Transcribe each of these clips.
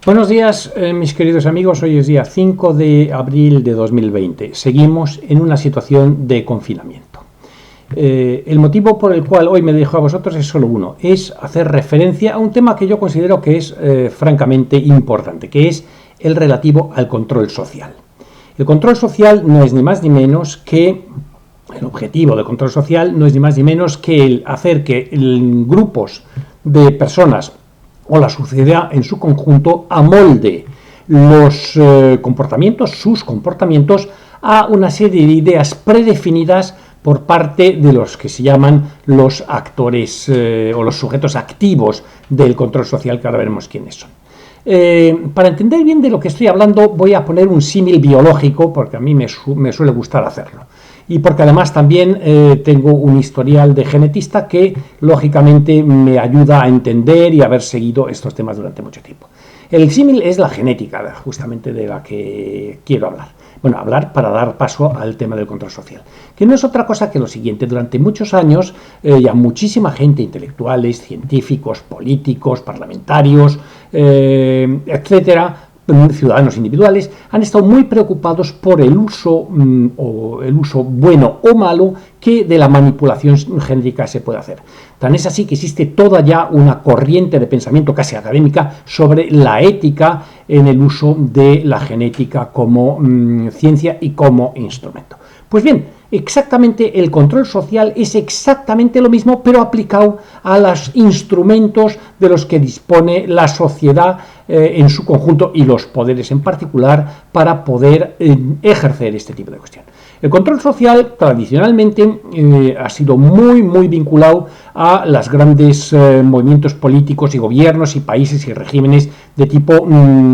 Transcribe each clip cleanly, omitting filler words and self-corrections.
Buenos días, mis queridos amigos. Hoy es día 5 de abril de 2020. Seguimos en una situación de confinamiento. El motivo por el cual hoy me dirijo a vosotros es solo uno, es hacer referencia a un tema que yo considero que es francamente importante, que es el relativo al control social. El control social no es ni más ni menos que, el objetivo del control social no es ni más ni menos que el hacer que grupos de personas o la sociedad en su conjunto amolde los sus comportamientos a una serie de ideas predefinidas por parte de los que se llaman los actores o los sujetos activos del control social, que ahora veremos quiénes son. Para entender bien de lo que estoy hablando voy a poner un símil biológico, porque a mí me suele gustar hacerlo. Y porque además también tengo un historial de genetista que lógicamente me ayuda a entender y a haber seguido estos temas durante mucho tiempo. El símil es la genética, justamente de la que quiero hablar. Bueno, hablar para dar paso al tema del control social, que no es otra cosa que lo siguiente. Durante muchos años ya muchísima gente, intelectuales, científicos, políticos, parlamentarios, etcétera, ciudadanos individuales, han estado muy preocupados por el uso bueno o malo que de la manipulación genética se puede hacer. Tan es así que existe toda ya una corriente de pensamiento casi académica sobre la ética en el uso de la genética como ciencia y como instrumento. Pues bien, exactamente el control social es exactamente lo mismo, pero aplicado a los instrumentos de los que dispone la sociedad en su conjunto y los poderes en particular para poder ejercer este tipo de cuestión. El control social tradicionalmente ha sido muy vinculado a los grandes movimientos políticos y gobiernos y países y regímenes de tipo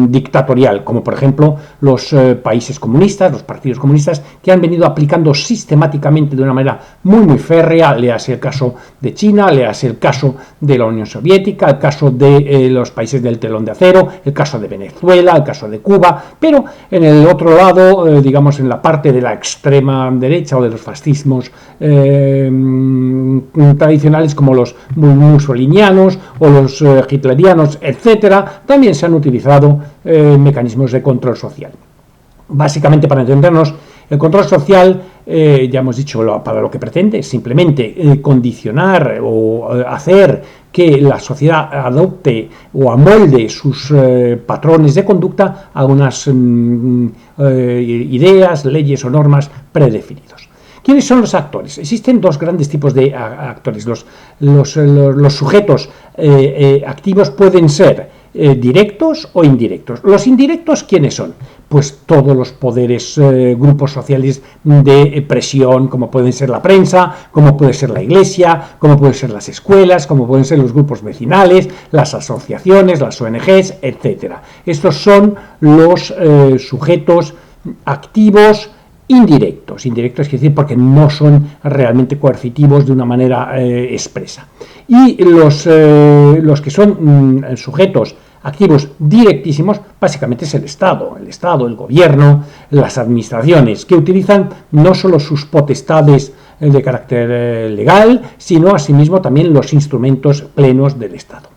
dictatorial, como por ejemplo los países comunistas, los partidos comunistas, que han venido aplicando sistemáticamente de una manera muy férrea, léase el caso de China, léase el caso de la Unión Soviética, el caso de los países del telón de acero, el caso de Venezuela, el caso de Cuba, pero en el otro lado, digamos en la parte de la extrema derecha o de los fascismos tradicionales como los mussolinianos o los hitlerianos, etcétera, también se han utilizado mecanismos de control social. Básicamente, para entendernos, el control social, ya hemos dicho para lo que pretende, simplemente condicionar o hacer que la sociedad adopte o amolde sus patrones de conducta a unas ideas, leyes o normas predefinidos. ¿Quiénes son los actores? Existen dos grandes tipos de actores. Los sujetos activos pueden ser directos o indirectos. Los indirectos, ¿quiénes son? Pues todos los poderes, grupos sociales de presión, como pueden ser la prensa, como puede ser la iglesia, como pueden ser las escuelas, como pueden ser los grupos vecinales, las asociaciones, las ONGs, etcétera. Estos son los sujetos activos indirectos. Indirectos quiere decir porque no son realmente coercitivos de una manera expresa. Y los que son sujetos activos directísimos, básicamente es el Estado, el gobierno, las administraciones, que utilizan no solo sus potestades de carácter legal, sino asimismo también los instrumentos plenos del Estado.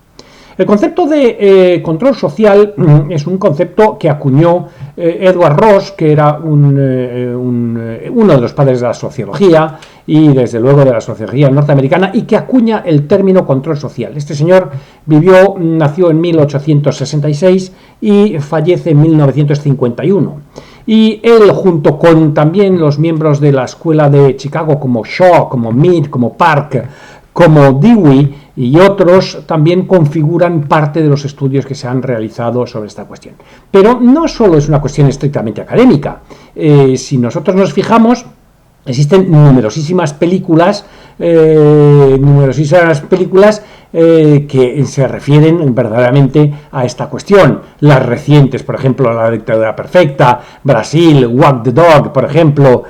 El concepto de control social es un concepto que acuñó Edward Ross, que era uno de los padres de la sociología y desde luego de la sociología norteamericana, y que acuña el término control social. Este señor nació en 1866 y fallece en 1951. Y él, junto con también los miembros de la escuela de Chicago como Shaw, como Mead, como Park, como Dewey y otros, también configuran parte de los estudios que se han realizado sobre esta cuestión. Pero no solo es una cuestión estrictamente académica. Si nosotros nos fijamos, existen numerosísimas películas que se refieren verdaderamente a esta cuestión. Las recientes, por ejemplo, La dictadura perfecta, Brasil, Walk the Dog, por ejemplo,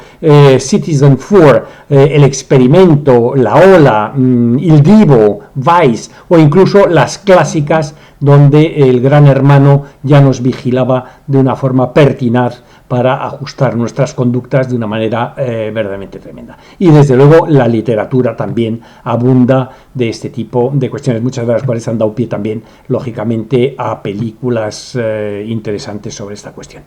Citizen Four, El experimento, La ola, Il Divo, Vice, o incluso las clásicas donde el gran hermano ya nos vigilaba de una forma pertinaz para ajustar nuestras conductas de una manera verdaderamente tremenda. Y desde luego la literatura también abunda de este tipo de cuestiones, muchas de las cuales han dado pie también, lógicamente, a películas interesantes sobre esta cuestión.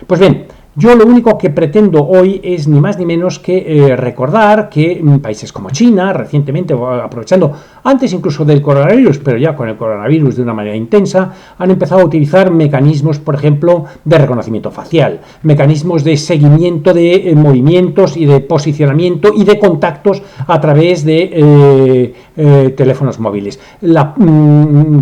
Pues bien, yo lo único que pretendo hoy es ni más ni menos que recordar que países como China, recientemente, aprovechando antes incluso del coronavirus, pero ya con el coronavirus de una manera intensa, han empezado a utilizar mecanismos, por ejemplo, de reconocimiento facial, mecanismos de seguimiento de movimientos y de posicionamiento y de contactos a través de teléfonos móviles.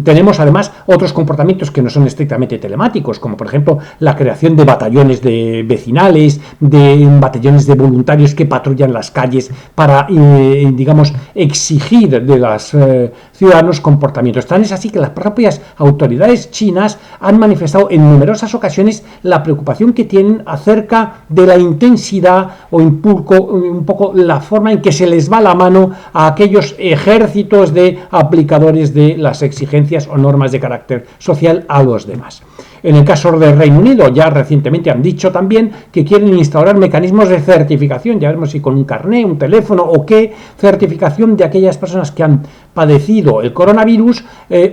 Tenemos además otros comportamientos que no son estrictamente telemáticos, como por ejemplo la creación de batallones vecinales, de batallones de voluntarios que patrullan las calles para, digamos, exigir de los ciudadanos comportamientos. Tan es así que las propias autoridades chinas han manifestado en numerosas ocasiones la preocupación que tienen acerca de la intensidad o un poco la forma en que se les va la mano a aquellos ejércitos de aplicadores de las exigencias o normas de carácter social a los demás. En el caso del Reino Unido, ya recientemente han dicho también que quieren instaurar mecanismos de certificación, ya veremos si con un carné, un teléfono o qué, certificación de aquellas personas que han padecido el coronavirus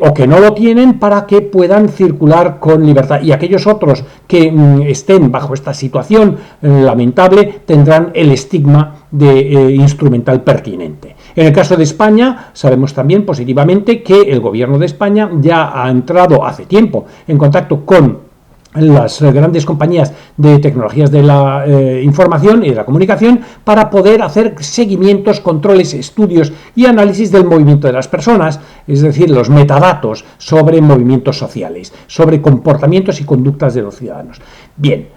o que no lo tienen para que puedan circular con libertad. Y aquellos otros que estén bajo esta situación lamentable tendrán el estigma de instrumental pertinente. En el caso de España, sabemos también positivamente que el gobierno de España ya ha entrado hace tiempo en contacto con las grandes compañías de tecnologías de la información y de la comunicación para poder hacer seguimientos, controles, estudios y análisis del movimiento de las personas, es decir, los metadatos sobre movimientos sociales, sobre comportamientos y conductas de los ciudadanos. Bien.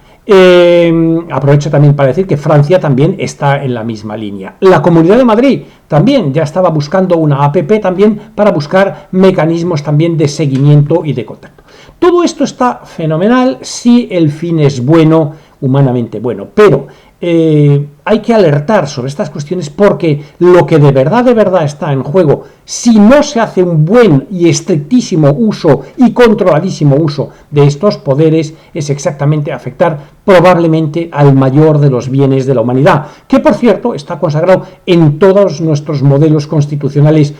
Aprovecho también para decir que Francia también está en la misma línea. La Comunidad de Madrid también ya estaba buscando una APP también para buscar mecanismos también de seguimiento y de contacto. Todo esto está fenomenal si el fin es bueno, humanamente bueno, pero hay que alertar sobre estas cuestiones porque lo que de verdad está en juego, si no se hace un buen y estrictísimo uso y controladísimo uso de estos poderes, es exactamente afectar probablemente al mayor de los bienes de la humanidad, que por cierto está consagrado en todos nuestros modelos constitucionales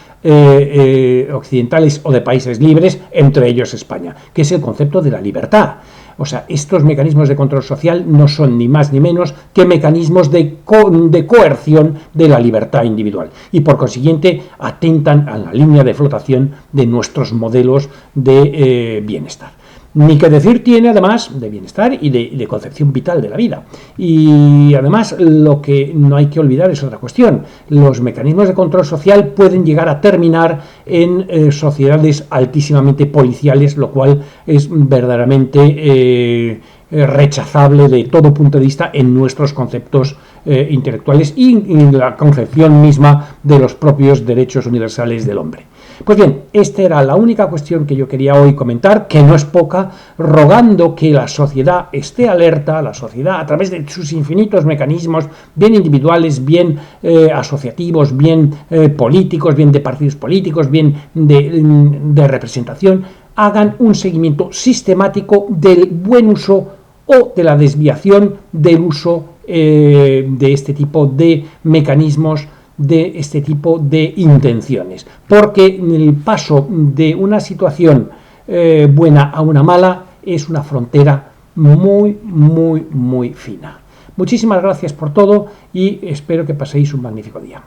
occidentales o de países libres, entre ellos España, que es el concepto de la libertad. O sea, estos mecanismos de control social no son ni más ni menos que mecanismos de coerción de la libertad individual y por consiguiente atentan a la línea de flotación de nuestros modelos de bienestar. Ni que decir tiene además de bienestar y de concepción vital de la vida. Y además lo que no hay que olvidar es otra cuestión. Los mecanismos de control social pueden llegar a terminar en sociedades altísimamente policiales, lo cual es verdaderamente rechazable de todo punto de vista en nuestros conceptos intelectuales y en la concepción misma de los propios derechos universales del hombre. Pues bien, esta era la única cuestión que yo quería hoy comentar, que no es poca, rogando que la sociedad esté alerta, la sociedad a través de sus infinitos mecanismos, bien individuales, bien asociativos, bien políticos, bien de partidos políticos, bien de representación, hagan un seguimiento sistemático del buen uso o de la desviación del uso de este tipo de mecanismos, de este tipo de intenciones, porque el paso de una situación buena a una mala es una frontera muy fina. Muchísimas gracias por todo y espero que paséis un magnífico día.